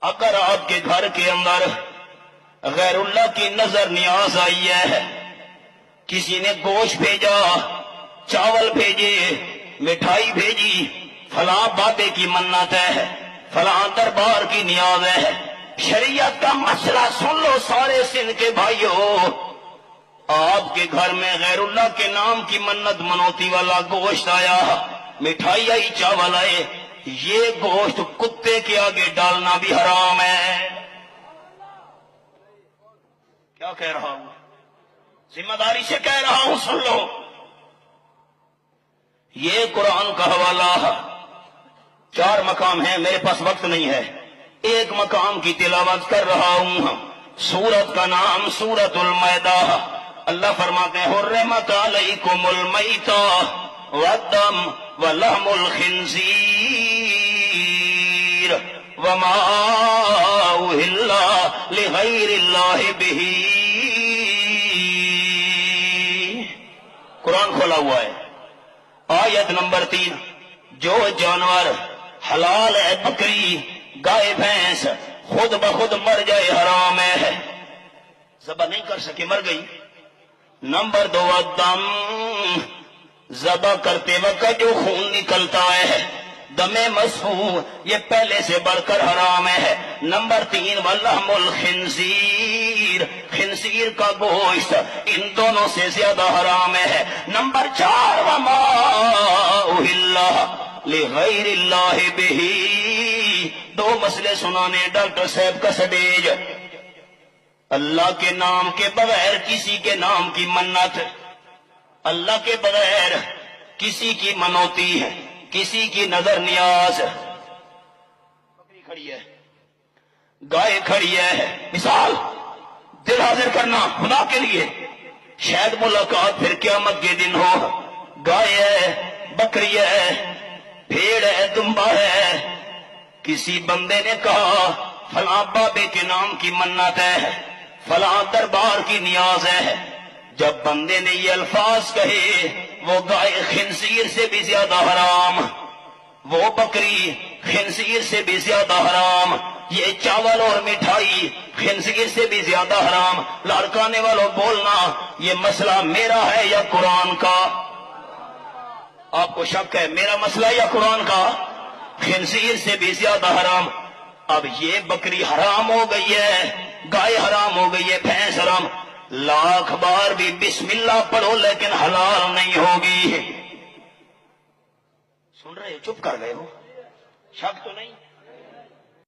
اگر آپ کے گھر کے اندر غیر اللہ کی نظر نیاز آئی ہے، کسی نے گوشت بھیجا، چاول بھیجے، مٹھائی بھیجی، فلاں بابے کی منت ہے، فلاں دربار کی نیاز ہے، شریعت کا مسئلہ سن لو سارے سندھ کے بھائیوں، آپ کے گھر میں غیر اللہ کے نام کی منت منوتی والا گوشت آیا، مٹھائی آئی، چاول آئے، یہ گوشت کتے کے آگے ڈالنا بھی حرام ہے۔ کیا کہہ رہا ہوں؟ ذمہ داری سے کہہ رہا ہوں، سن لو۔ یہ قرآن کا حوالہ 4 مقام ہیں، میرے پاس وقت نہیں ہے، ایک مقام کی تلاوت کر رہا ہوں۔ سورت کا نام سورت المائدہ۔ اللہ فرماتے ہیں حرمت علیکم المیتہ والدم ولحم الخنزیر وما اہل لغیر اللہ بہ۔ قرآن کھولا ہوا ہے، آیت نمبر 3، جو جانور حلال ہے، بکری، گائے، بھینس، خود بخود مر جائے حرام ہے، ذبح نہیں کر سکے، مر گئی۔ نمبر 2، الدم، ذبح کرتے وقت جو خون نکلتا ہے، دم مسفوح، یہ پہلے سے بڑھ کر حرام ہے۔ نمبر 3، واللحم الخنزیر، خنزیر کا گوشت، ان دونوں سے زیادہ حرام ہے۔ نمبر 4، وما اہل لغیر اللہ بہ۔ 2 مسئلے سنانے ڈاکٹر صاحب کا سٹیج۔ اللہ کے نام کے بغیر کسی کے نام کی منت، اللہ کے بغیر کسی کی منوتی ہے، کسی کی نظر نیاز، بکری کھڑی ہے، گائے کھڑی ہے، مثال دل حاضر کرنا خدا کے لیے، شاید ملاقات پھر قیامت کے دن ہو، گائے ہے، بکری ہے، بھیڑ ہے، دمبا ہے، کسی بندے نے کہا فلاں بابے کے نام کی منت ہے، فلاں دربار کی نیاز ہے، جب بندے نے یہ الفاظ کہے، وہ گائے خنزیر سے بھی زیادہ حرام، وہ بکری خنزیر سے بھی زیادہ حرام، یہ چاول اور مٹھائی خنزیر سے بھی زیادہ حرام۔ لڑکانے والوں بولنا، یہ مسئلہ میرا ہے یا قرآن کا؟ آپ کو شک ہے میرا مسئلہ یا قرآن کا؟ خنزیر سے بھی زیادہ حرام۔ اب یہ بکری حرام ہو گئی ہے، گائے حرام ہو گئی ہے، بھینس حرام، لاکھ بار بھی بسم اللہ پڑھو لیکن حلال نہیں ہوگی۔ سن رہے ہو؟ چپ کر گئے ہو؟ شک تو نہیں؟